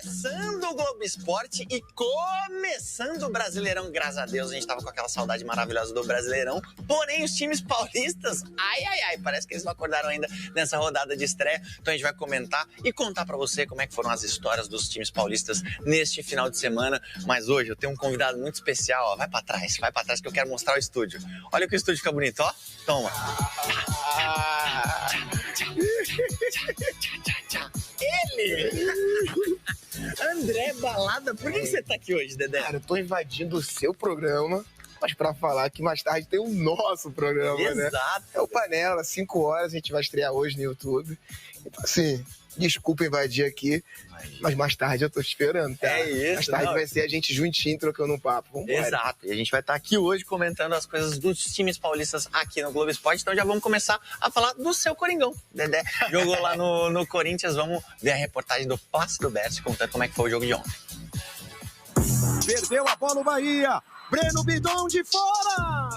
Começando o Globo Esporte e começando o Brasileirão, graças a Deus, a gente tava com aquela saudade maravilhosa do Brasileirão, porém os times paulistas, parece que eles não acordaram ainda nessa rodada de estreia, então a gente vai comentar e contar pra você como é que foram as histórias dos times paulistas neste final de semana, mas hoje eu tenho um convidado muito especial, ó, vai pra trás que eu quero mostrar o estúdio. Olha que o estúdio fica bonito, ó, toma. Ele! André Balada, por que você tá aqui hoje, Dedé? Cara, eu tô invadindo o seu programa, mas pra falar que mais tarde tem o nosso programa, né? Exato. É o Panela, 5 horas, a gente vai estrear hoje no YouTube. Então, assim, desculpa invadir aqui, mas mais tarde eu tô te esperando, tá? É isso. Mais tarde vai ser a gente juntinho trocando um papo. Vambora. Exato. E a gente vai estar aqui hoje comentando as coisas dos times paulistas aqui no Globo Esporte. Então já vamos começar a falar do seu Coringão. Dedé jogou lá no Corinthians. Vamos ver a reportagem do Plácido Berce contando como é que foi o jogo de ontem. Perdeu a bola o Bahia. Breno Bidon de fora!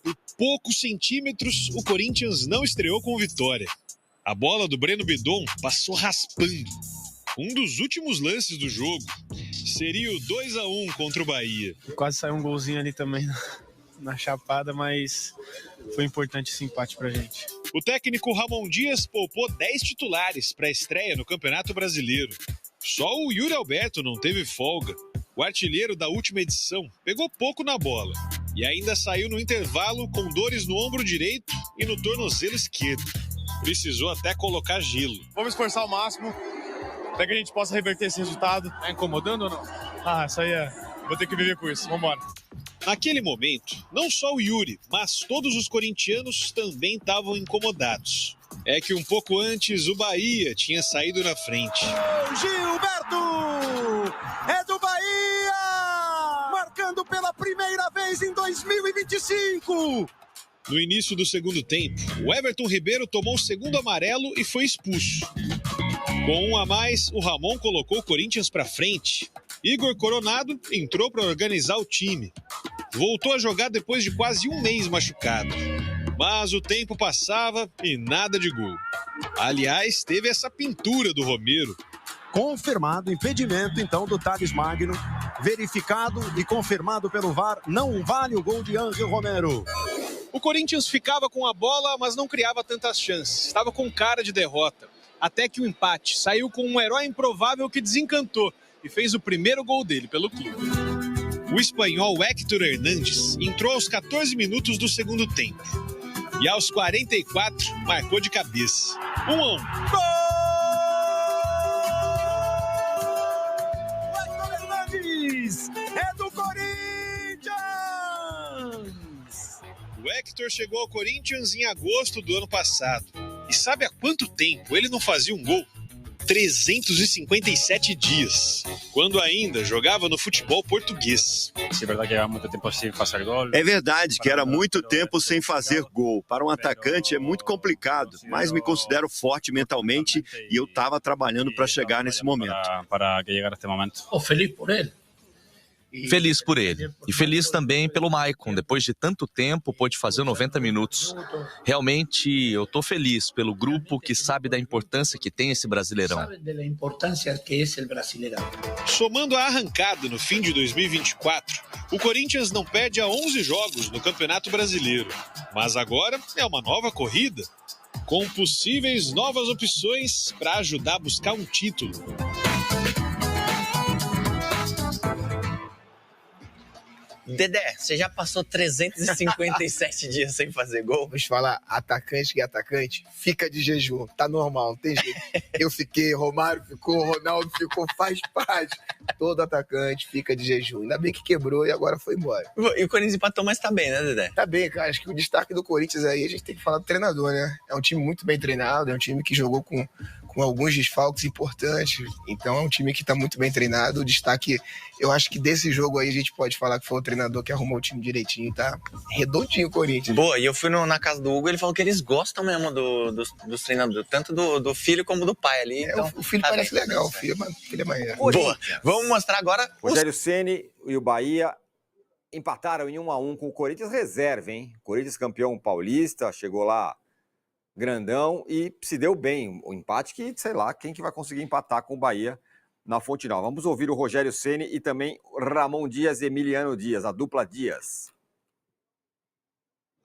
Por poucos centímetros, o Corinthians não estreou com vitória. A bola do Breno Bidon passou raspando. Um dos últimos lances do jogo seria o 2-1 contra o Bahia. Quase saiu um golzinho ali também na chapada, mas foi importante esse empate pra gente. O técnico Ramon Dias poupou 10 titulares para a estreia no Campeonato Brasileiro. Só o Yuri Alberto não teve folga. O artilheiro da última edição pegou pouco na bola e ainda saiu no intervalo com dores no ombro direito e no tornozelo esquerdo. Precisou até colocar gelo. Vamos esforçar ao máximo para que a gente possa reverter esse resultado. Tá incomodando ou não? Isso aí Vou ter que viver com isso. Vambora. Naquele momento, não só o Yuri, mas todos os corintianos também estavam incomodados. É que um pouco antes o Bahia tinha saído na frente. Gilberto! É do Bahia! Marcando pela primeira vez em 2025! No início do segundo tempo, o Everton Ribeiro tomou o segundo amarelo e foi expulso. Com um a mais, o Ramon colocou o Corinthians para frente. Igor Coronado entrou para organizar o time. Voltou a jogar depois de quase um mês machucado. Mas o tempo passava e nada de gol. Aliás, teve essa pintura do Romero. Confirmado impedimento, então, do Thales Magno. Verificado e confirmado pelo VAR, não vale o gol de Ángel Romero. O Corinthians ficava com a bola, mas não criava tantas chances. Estava com cara de derrota. Até que o empate saiu com um herói improvável que desencantou e fez o primeiro gol dele pelo clube. O espanhol Héctor Hernández entrou aos 14 minutos do segundo tempo. E aos 44, marcou de cabeça. 1-1. Gol! Héctor Hernández! É do Corinthians! O Héctor chegou ao Corinthians em agosto do ano passado. E sabe há quanto tempo ele não fazia um gol? 357 dias, quando ainda jogava no futebol português. É verdade que era muito tempo sem fazer gol. Para um atacante é muito complicado, mas me considero forte mentalmente e eu estava trabalhando para chegar nesse momento. Feliz por ele. Feliz por ele. E feliz também pelo Maicon. Depois de tanto tempo, pôde fazer 90 minutos. Realmente, eu tô feliz pelo grupo que sabe da importância que tem esse Brasileirão. Somando a arrancada no fim de 2024, o Corinthians não perde há 11 jogos no Campeonato Brasileiro. Mas agora é uma nova corrida, com possíveis novas opções para ajudar a buscar um título. Dedé, você já passou 357 dias sem fazer gol? Vou te falar, atacante que é atacante, fica de jejum, tá normal, não tem jeito. Eu fiquei, Romário ficou, Ronaldo ficou, faz parte. Todo atacante fica de jejum. Ainda bem que quebrou e agora foi embora. E o Corinthians empatou, mas tá bem, né, Dedé? Tá bem, cara, acho que o destaque do Corinthians aí, a gente tem que falar do treinador, né? É um time muito bem treinado, é um time que jogou com alguns desfalques importantes, então é um time que tá muito bem treinado. O destaque, eu acho que desse jogo aí a gente pode falar que foi o treinador que arrumou o time direitinho, tá redondinho o Corinthians. Boa, e eu fui na casa do Hugo, ele falou que eles gostam mesmo dos treinadores, tanto do filho como do pai ali. Então, o filho tá parece bem. legal, o filho é maneiro. Boa, vamos mostrar agora Rogério Ceni e o Bahia empataram em 1-1 com o Corinthians reserva, hein? Corinthians campeão paulista, chegou lá grandão e se deu bem. O empate que, sei lá, quem que vai conseguir empatar com o Bahia na Fonte Nova. Vamos ouvir o Rogério Ceni e também Ramon Dias e Emiliano Dias, a dupla Dias.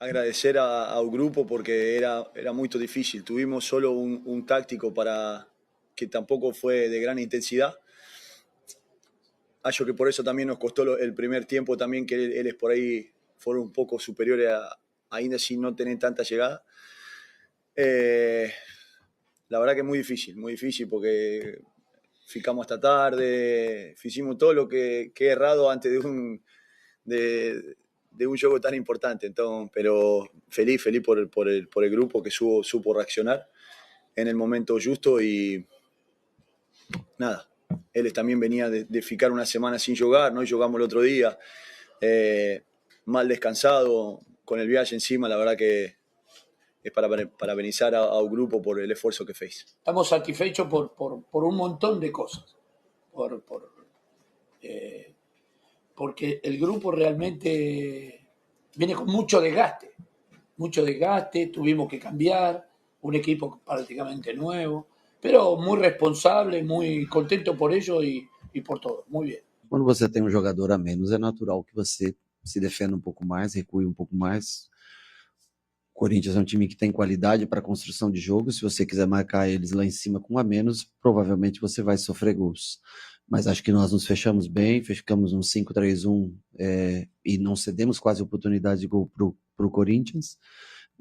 Agradecer ao grupo porque era muy difícil. Tuvimos solo un táctico que tampoco fue de gran intensidad. Acho que por eso también nos costó el primer tiempo también, que eles por ahí fueron un poco superiores ainda sin no tener tanta llegada. La verdad que es muy difícil porque ficamos hasta tarde, hicimos todo lo que he errado antes de un juego tan importante. Entonces, pero feliz por el grupo que supo reaccionar en el momento justo y nada. Él también venía de ficar una semana sin jugar, ¿no? Jugamos el otro día, mal descansado, con el viaje encima. La verdad que es para parabenizar al grupo por el esfuerzo que fez. Estamos satisfechos por un montón de cosas. Porque el grupo realmente viene con mucho desgaste. Tuvimos que cambiar, un equipo prácticamente nuevo, pero muy responsable, muy contento por ello y por todo. Muy bien. Quando você tem um jogador a menos, é natural que você se defenda um pouco mais, recue um pouco mais. O Corinthians é um time que tem qualidade para construção de jogo. Se você quiser marcar eles lá em cima com um a menos, provavelmente você vai sofrer gols. Mas acho que nós nos fechamos bem, ficamos um 5-3-1 e não cedemos quase oportunidade de gol pro Corinthians.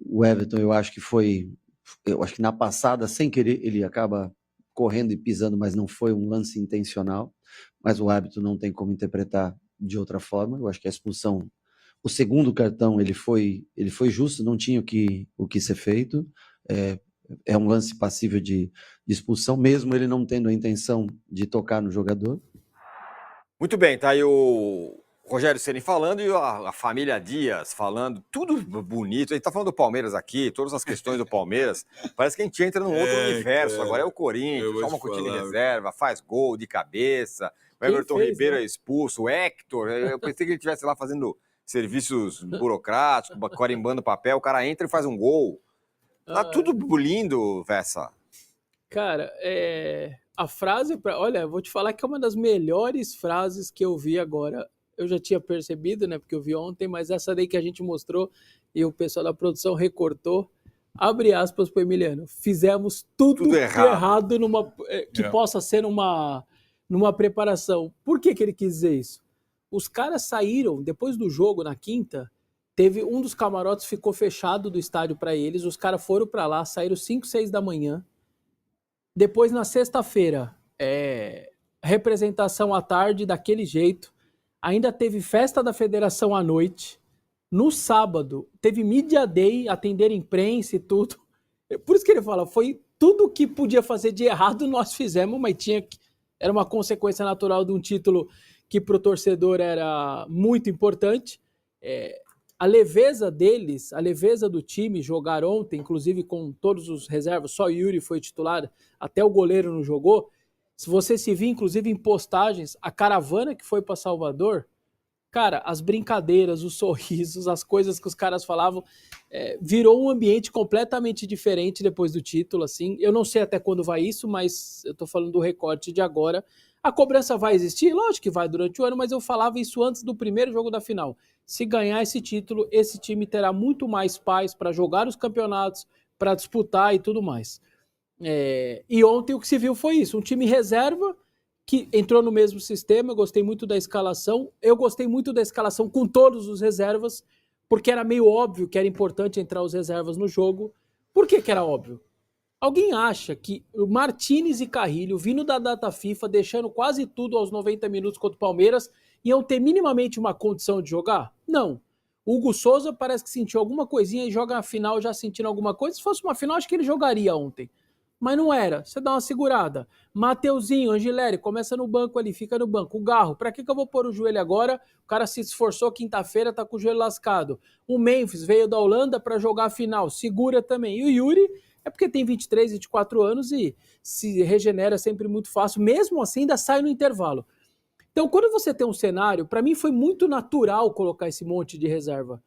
O Everton, eu acho que na passada, sem querer, ele acaba correndo e pisando, mas não foi um lance intencional. Mas o árbitro não tem como interpretar de outra forma. Eu acho que a expulsão, o segundo cartão, ele foi justo, não tinha o que ser feito. É um lance passível de expulsão, mesmo ele não tendo a intenção de tocar no jogador. Muito bem, tá aí o Rogério Ceni falando e a família Dias falando, tudo bonito. A gente tá falando do Palmeiras aqui, todas as questões do Palmeiras. Parece que a gente entra num outro universo. Cara, agora é o Corinthians, toma com o time falar. reserva, faz gol de cabeça. O Everton Ribeiro é expulso, o Hector. Eu pensei que ele estivesse lá fazendo serviços burocráticos, carimbando papel. O cara entra e faz um gol. Tá tudo lindo, Vessa. Cara, a frase... Olha, eu vou te falar que é uma das melhores frases que eu vi agora. Eu já tinha percebido, né, porque eu vi ontem, mas essa daí que a gente mostrou e o pessoal da produção recortou, abre aspas pro Emiliano, fizemos tudo errado que possa ser numa preparação. Por que ele quis dizer isso? Os caras saíram, depois do jogo, na quinta, teve um dos camarotes ficou fechado do estádio para eles, os caras foram para lá, saíram 5, 6 da manhã. Depois, na sexta-feira, representação à tarde, daquele jeito. Ainda teve festa da federação à noite. No sábado, teve Media Day, atender imprensa e tudo. Por isso que ele fala, foi tudo que podia fazer de errado, nós fizemos, mas era uma consequência natural de um título que para o torcedor era muito importante. A leveza deles, a leveza do time, jogar ontem, inclusive com todos os reservas, só Yuri foi titular, até o goleiro não jogou. Se você se vir, inclusive, em postagens, a caravana que foi para Salvador, cara, as brincadeiras, os sorrisos, as coisas que os caras falavam, virou um ambiente completamente diferente depois do título, assim. Eu não sei até quando vai isso, mas eu tô falando do recorte de agora. A cobrança vai existir? Lógico que vai durante o ano, mas eu falava isso antes do primeiro jogo da final. Se ganhar esse título, esse time terá muito mais paz para jogar os campeonatos, para disputar e tudo mais. E ontem o que se viu foi isso, um time reserva que entrou no mesmo sistema. Eu gostei muito da escalação, com todos os reservas, porque era meio óbvio que era importante entrar os reservas no jogo. Por que era óbvio? Alguém acha que o Martínez e Carrilho, vindo da data FIFA, deixando quase tudo aos 90 minutos contra o Palmeiras, iam ter minimamente uma condição de jogar? Não. O Hugo Souza parece que sentiu alguma coisinha e joga na final já sentindo alguma coisa. Se fosse uma final, acho que ele jogaria ontem. Mas não era. Você dá uma segurada. Mateuzinho, Angileri, começa no banco ali, fica no banco. O Garro, pra que eu vou pôr o joelho agora? O cara se esforçou quinta-feira, tá com o joelho lascado. O Memphis veio da Holanda pra jogar a final, segura também. E o Yuri é porque tem 23, 24 anos e se regenera sempre muito fácil. Mesmo assim, ainda sai no intervalo. Então, quando você tem um cenário, pra mim foi muito natural colocar esse monte de reserva.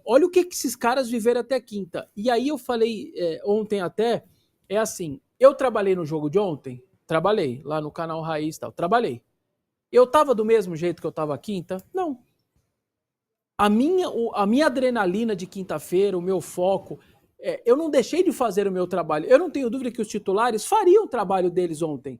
Olha o que esses caras viveram até quinta. E aí eu falei ontem até... assim, eu trabalhei no jogo de ontem, Trabalhei lá no canal Raiz e tal. Trabalhei. Eu tava do mesmo jeito que eu tava quinta? Não. A minha adrenalina de quinta-feira, o meu foco, eu não deixei de fazer o meu trabalho. Eu não tenho dúvida que os titulares fariam o trabalho deles ontem.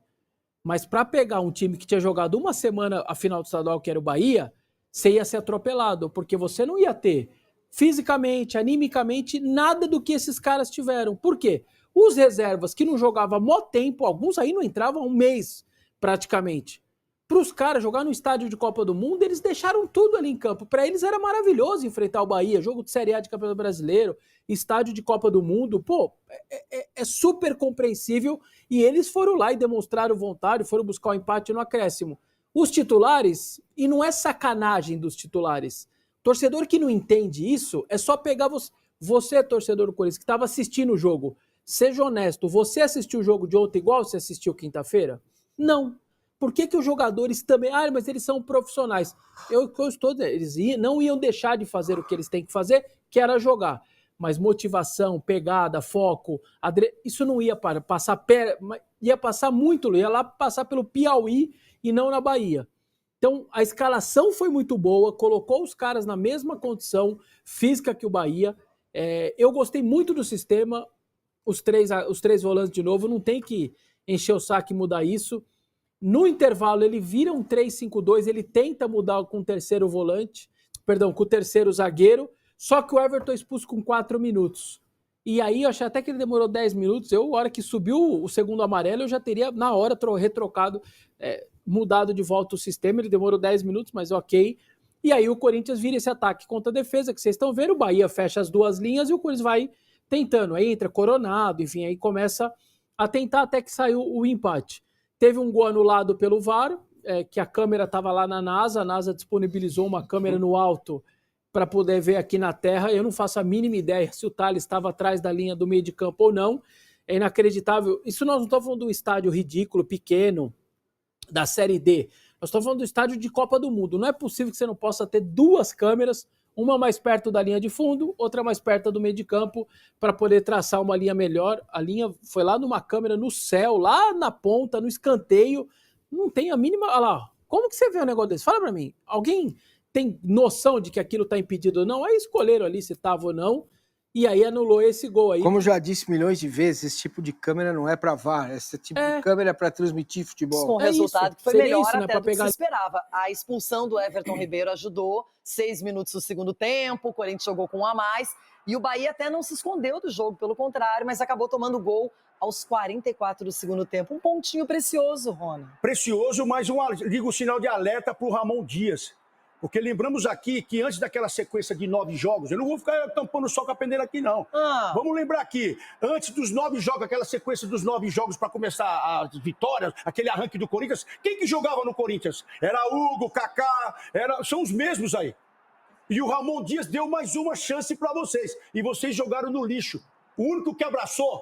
Mas para pegar um time que tinha jogado uma semana a final do estadual, que era o Bahia, você ia ser atropelado, porque você não ia ter fisicamente, animicamente, nada do que esses caras tiveram. Por quê? Os reservas que não jogavam há mó tempo, alguns aí não entravam há um mês, praticamente. Para os caras jogar no estádio de Copa do Mundo, eles deixaram tudo ali em campo. Para eles era maravilhoso enfrentar o Bahia, jogo de Série A de Campeonato Brasileiro, estádio de Copa do Mundo. Pô, é super compreensível e eles foram lá e demonstraram vontade, foram buscar o empate no acréscimo. Os titulares, e não é sacanagem dos titulares, torcedor que não entende isso, é só pegar você torcedor do Corinthians, que estava assistindo o jogo, seja honesto, você assistiu o jogo de ontem igual você assistiu quinta-feira? Não. Por que os jogadores também... mas eles são profissionais. Eu estou dizendo, eles não iam deixar de fazer o que eles têm que fazer, que era jogar. Mas motivação, pegada, foco, isso não ia passar... Ia passar muito, ia lá passar pelo Piauí e não na Bahia. Então, a escalação foi muito boa, colocou os caras na mesma condição física que o Bahia. Eu gostei muito do sistema, os três volantes de novo, não tem que encher o saco e mudar isso. No intervalo, ele vira um 3-5-2, ele tenta mudar com o terceiro volante, com o terceiro zagueiro, só que o Everton é expulso com 4 minutos. E aí, eu achei até que ele demorou 10 minutos, a hora que subiu o segundo amarelo, eu já teria, na hora, retrocado, mudado de volta o sistema, ele demorou 10 minutos, mas ok. E aí o Corinthians vira esse ataque contra a defesa, que vocês estão vendo, o Bahia fecha as duas linhas e o Corinthians vai tentando, aí entra Coronado, enfim, aí começa a tentar até que saiu o empate. Teve um gol anulado pelo VAR, que a câmera estava lá na NASA, a NASA disponibilizou uma câmera no alto para poder ver aqui na terra. Eu não faço a mínima ideia se o Thales estava atrás da linha do meio de campo ou não. É inacreditável. Isso nós não estamos falando do estádio ridículo, pequeno, da Série D. Nós estamos falando do estádio de Copa do Mundo. Não é possível que você não possa ter duas câmeras, uma mais perto da linha de fundo, outra mais perto do meio de campo, para poder traçar uma linha melhor. A linha foi lá numa câmera no céu, lá na ponta, no escanteio. Não tem a mínima... Olha lá, como que você vê um negócio desse? Fala para mim. Alguém tem noção de que aquilo está impedido ou não? Aí escolheram ali se estava ou não, e aí anulou esse gol aí. Como eu já disse milhões de vezes, esse tipo de câmera não é para VAR, esse tipo de câmera é para transmitir futebol. Com resultado que foi melhor isso, né, até do que se esperava. A expulsão do Everton Ribeiro ajudou, 6 minutos do segundo tempo, o Corinthians jogou com um a mais, e o Bahia até não se escondeu do jogo, pelo contrário, mas acabou tomando gol aos 44 do segundo tempo. Um pontinho precioso, Rona. Precioso, mas liga o sinal de alerta para o Ramon Dias. Porque lembramos aqui que antes daquela sequência de 9 jogos, eu não vou ficar tampando só com a peneira aqui, não. Vamos lembrar aqui, antes dos 9 jogos, aquela sequência dos 9 jogos para começar as vitórias, aquele arranque do Corinthians, quem que jogava no Corinthians? Era Hugo, Kaká, são os mesmos aí. E o Ramon Dias deu mais uma chance para vocês. E vocês jogaram no lixo. O único que abraçou,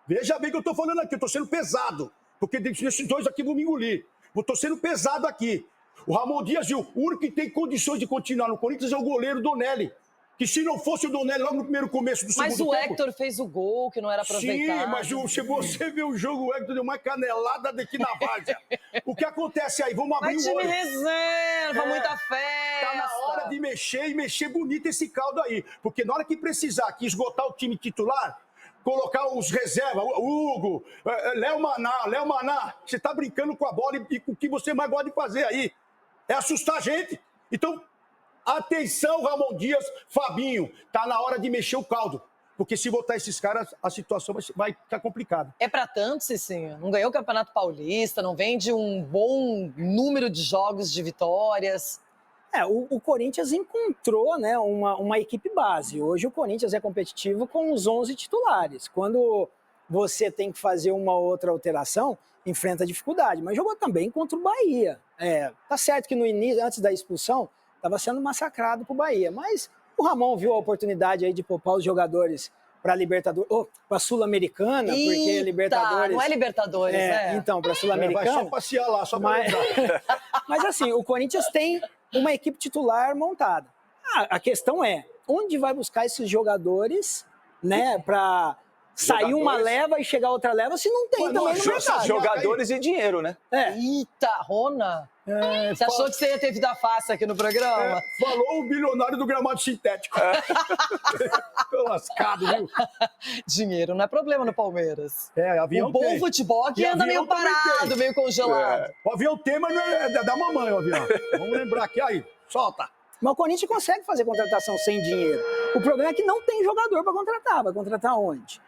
veja bem que eu estou falando aqui, eu estou sendo pesado, porque esses dois aqui vão me engolir. Eu estou sendo pesado aqui. O Ramon Dias, o único que tem condições de continuar no Corinthians é o goleiro Donelli. Que se não fosse o Donelli logo no primeiro começo do segundo tempo... Mas o Hector fez o gol, que não era aproveitado. Sim, mas se você ver o jogo, o Hector deu uma canelada daqui na várzea. O que acontece aí? Vamos abrir o olho. Time reserva, muita festa. Tá na hora de mexer e mexer bonito esse caldo aí. Porque na hora que precisar que esgotar o time titular... Colocar os reservas, Hugo, Léo Maná, você tá brincando com a bola e com o que você mais gosta de fazer aí. É assustar a gente. Então, atenção, Ramon Dias, Fabinho, tá na hora de mexer o caldo. Porque se botar esses caras, a situação vai ficar complicada. É pra tanto, Cicinho? Não ganhou o Campeonato Paulista, não vem de um bom número de jogos de vitórias... O Corinthians encontrou, né, uma equipe base. Hoje o Corinthians é competitivo com os 11 titulares. Quando você tem que fazer uma outra alteração, enfrenta dificuldade. Mas jogou também contra o Bahia. Tá certo que no início, antes da expulsão, estava sendo massacrado pro Bahia. Mas o Ramon viu a oportunidade aí de poupar os jogadores para Libertadores, para Sul-Americana, porque Libertadores... Não é Libertadores, né? Então, para Sul-Americana... Vai só passear lá, só para Mas assim, o Corinthians tem uma equipe titular montada. A questão é, onde vai buscar esses jogadores, né, para sair uma leva e chegar outra leva, se não tem também no mercado. Jogadores e dinheiro, né? Eita, Rona! Você achou que você ia ter vida fácil aqui no programa? Falou o bilionário do gramado sintético. Tô lascado, viu? Dinheiro não é problema no Palmeiras. Avião o bom tem. futebol aqui anda meio parado, meio congelado. O avião tem, mas não é da mamãe o avião. Vamos lembrar aqui, aí, solta. Mas o Corinthians consegue fazer contratação sem dinheiro. O problema é que não tem jogador para contratar. Vai contratar onde?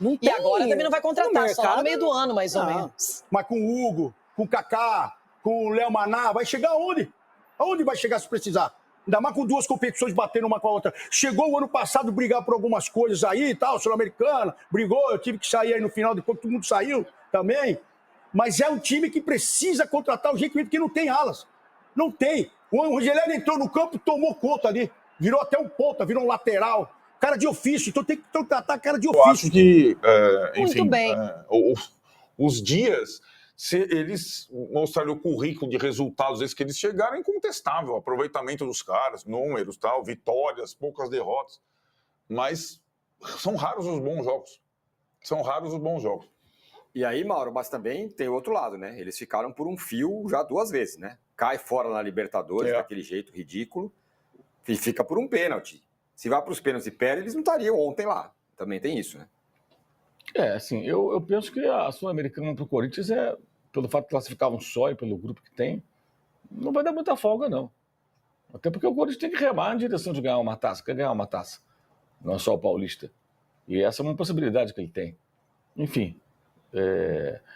Não tem, e agora também não vai contratar, só lá no meio do ano, mais ou menos. Mas com o Hugo, com o Kaká, com o Léo Maná, vai chegar aonde? Aonde vai chegar se precisar? Ainda mais com 2 competições batendo uma com a outra. Chegou o ano passado brigar por algumas coisas aí e tal, Sul-Americana, brigou, eu tive que sair aí no final, depois todo mundo saiu também. Mas é um time que precisa contratar urgentemente, porque não tem alas. Não tem. O Rogério entrou no campo, tomou conta ali. Virou até um ponta, virou um lateral. Cara de ofício, então tem que contratar cara de ofício. Eu acho que, enfim, Muito bem. Os dias, se eles mostrarem o currículo de resultados desde que eles chegaram, é incontestável. O aproveitamento dos caras, números, tal, vitórias, poucas derrotas. Mas são raros os bons jogos. São raros os bons jogos. E aí, Mauro, mas também tem o outro lado, né? Eles ficaram por um fio já 2 vezes, né? Cai fora na Libertadores, daquele jeito ridículo, e fica por um pênalti. Se vai para os pênaltis e perde, eles não estariam ontem lá. Também tem isso, né? Assim, eu penso que a Sul-Americana para o Corinthians pelo fato de classificar um só e pelo grupo que tem, não vai dar muita folga, não. Até porque o Corinthians tem que remar na direção de ganhar uma taça, quer ganhar uma taça, não é só o Paulista. E essa é uma possibilidade que ele tem. Enfim,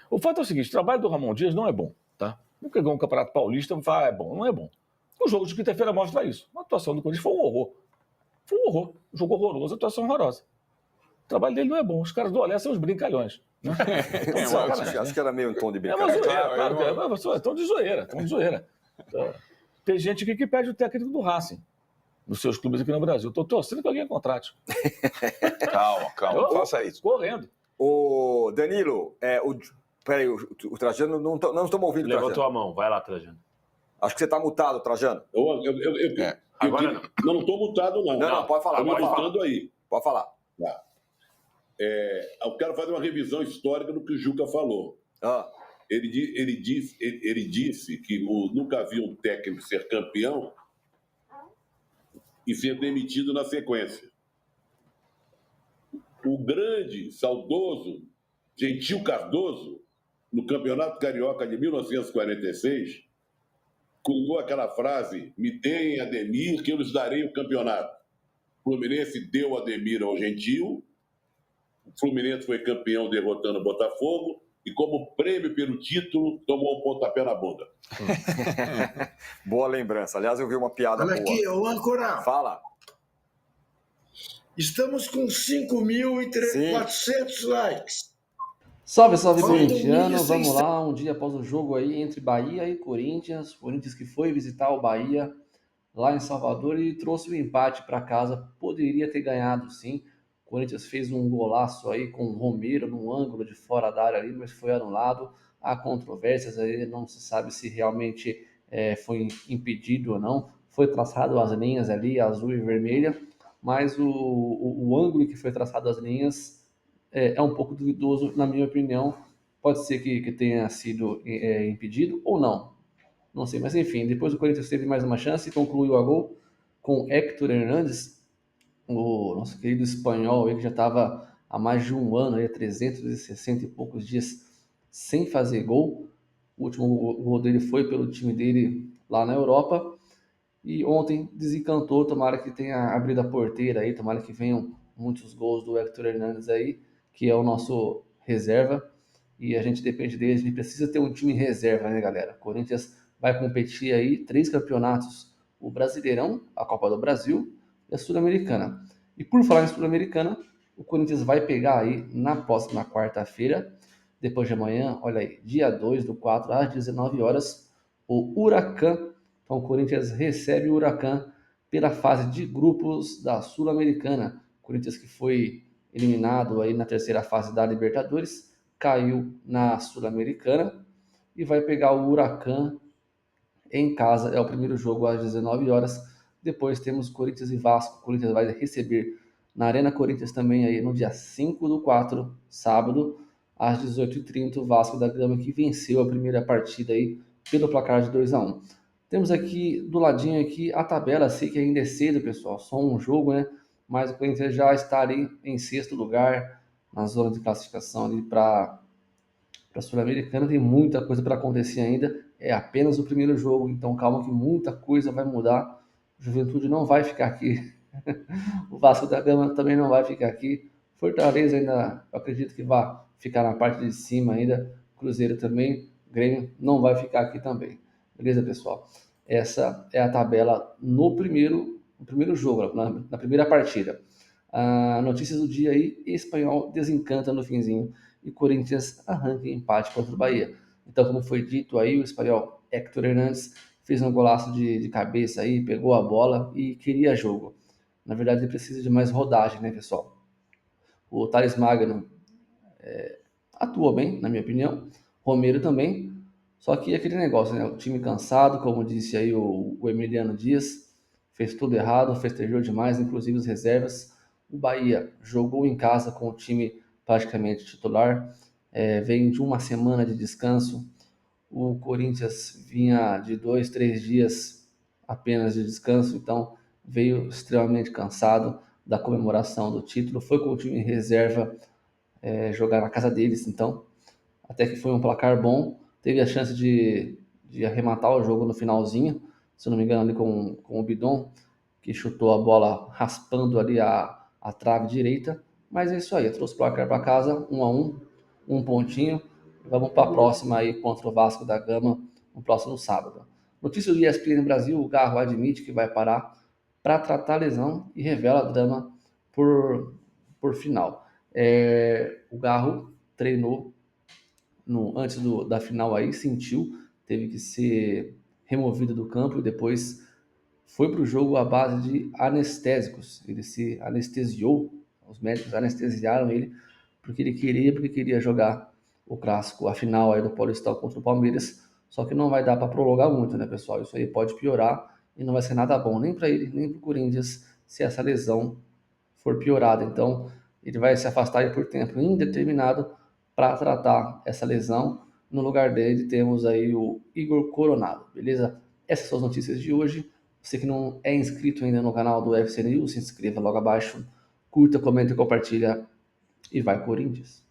o fato é o seguinte, o trabalho do Ramon Dias não é bom, tá? Nunca ganhou um Campeonato Paulista, vai falar, é bom, não é bom. O jogo de quinta-feira mostra isso. A atuação do Corinthians foi um horror. Foi um horror. Um jogo horroroso, atuação horrorosa. O trabalho dele não é bom. Os caras do Olé são os brincalhões. Né? Acho que era meio um tom de brincadeira. É uma zoeira, claro que é. Tom de zoeira. Tem gente aqui que pede o técnico do Racing nos seus clubes aqui no Brasil. Estou torcendo que alguém contrate. Calma, faça isso. Correndo. Ô, Danilo, peraí, o Trajano não estamos ouvindo. Levantou a mão, vai lá, Trajano. Acho que você está mutado, Trajano. Agora não estou mutado, não. Não, pode falar. Estou me mutando aí. Pode falar. Tá. Eu quero fazer uma revisão histórica do que o Juca falou. Ele disse que nunca viu um técnico ser campeão e ser demitido na sequência. O grande, saudoso Gentil Cardoso, no Campeonato Carioca de 1946, cunhou aquela frase: me deem Ademir que eu lhes darei o campeonato. O Fluminense deu Ademir ao Gentil, o Fluminense foi campeão derrotando o Botafogo e, como prêmio pelo título, tomou um pontapé na bunda. Boa lembrança. Aliás, eu vi uma piada boa. Olha aqui, ô âncora. Fala. Estamos com 5.400 likes. Salve, corintiano. Vamos lá, um dia após o jogo aí entre Bahia e Corinthians. Corinthians que foi visitar o Bahia lá em Salvador e trouxe o empate para casa. Poderia ter ganhado, sim. O Corinthians fez um golaço aí com o Romero num ângulo de fora da área ali, mas foi anulado. Há controvérsias aí, não se sabe se realmente foi impedido ou não. Foi traçado as linhas ali, azul e vermelha, mas o ângulo que foi traçado as linhas é um pouco duvidoso, na minha opinião. Pode ser que tenha sido impedido ou não. Não sei, mas enfim, depois o Corinthians teve mais uma chance e concluiu a gol com Héctor Hernández, o nosso querido espanhol, ele já estava há mais de um ano, 360 e poucos dias sem fazer gol. O último gol dele foi pelo time dele lá na Europa. E ontem desencantou, tomara que tenha abrido a porteira aí, tomara que venham muitos gols do Héctor Hernández aí, que é o nosso reserva. E a gente depende dele, a gente precisa ter um time reserva, né, galera? O Corinthians vai competir aí 3 campeonatos: o Brasileirão, a Copa do Brasil e a Sul-Americana. E por falar em Sul-Americana, o Corinthians vai pegar aí na próxima quarta-feira, depois de amanhã, olha aí, dia 2/4, às 19 horas, o Huracan. Então o Corinthians recebe o Huracan pela fase de grupos da Sul-Americana. O Corinthians que foi eliminado aí na terceira fase da Libertadores, caiu na Sul-Americana e vai pegar o Huracan em casa. É o primeiro jogo às 19 horas. Depois temos Corinthians e Vasco. O Corinthians vai receber na Arena Corinthians também aí no dia 5/4, sábado, às 18h30, o Vasco da Gama que venceu a primeira partida aí pelo placar de 2-1. Temos aqui do ladinho aqui a tabela, sei que ainda é cedo, pessoal, só um jogo, né? Mas o Corinthians já está ali em 6º lugar, na zona de classificação ali para a Sul-Americana. Tem muita coisa para acontecer ainda, é apenas o primeiro jogo, então calma que muita coisa vai mudar. O Juventude não vai ficar aqui, o Vasco da Gama também não vai ficar aqui, Fortaleza ainda, eu acredito que vai ficar na parte de cima ainda, Cruzeiro também, Grêmio não vai ficar aqui também. Beleza, pessoal? Essa é a tabela no primeiro jogo, na primeira partida. Notícias do dia aí, Espanhol desencanta no finzinho e Corinthians arranca empate contra o Bahia. Então, como foi dito aí, o Espanhol Héctor Hernández fez um golaço de cabeça aí, pegou a bola e queria jogo. Na verdade, ele precisa de mais rodagem, né, pessoal? O Thales Magno atua bem, na minha opinião. Romero também. Só que aquele negócio, né? O time cansado, como disse aí o Emiliano Dias, fez tudo errado, festejou demais, inclusive as reservas. O Bahia jogou em casa com o time praticamente titular, vem de uma semana de descanso. O Corinthians vinha de 2-3 dias apenas de descanso, então veio extremamente cansado da comemoração do título. Foi com o time em reserva jogar na casa deles, então até que foi um placar bom. Teve a chance de arrematar o jogo no finalzinho, se não me engano, ali com o Bidon, que chutou a bola raspando ali a trave direita. Mas é isso aí, trouxe o placar para casa, 1-1, um pontinho. Vamos para a próxima aí contra o Vasco da Gama, no próximo sábado. Notícia do ESPN Brasil, o Garro admite que vai parar para tratar a lesão e revela drama por final. O Garro treinou antes da final aí, sentiu, teve que ser removido do campo e depois foi para o jogo à base de anestésicos. Ele se anestesiou, os médicos anestesiaram ele porque ele queria jogar o clássico, a final aí do Paulistão contra o Palmeiras, só que não vai dar para prolongar muito, né, pessoal? Isso aí pode piorar e não vai ser nada bom nem para ele, nem para o Corinthians, se essa lesão for piorada. Então, ele vai se afastar aí por tempo indeterminado para tratar essa lesão. No lugar dele, temos aí o Igor Coronado, beleza? Essas são as notícias de hoje. Você que não é inscrito ainda no canal do UFC News, se inscreva logo abaixo, curta, comenta e compartilha. E vai Corinthians!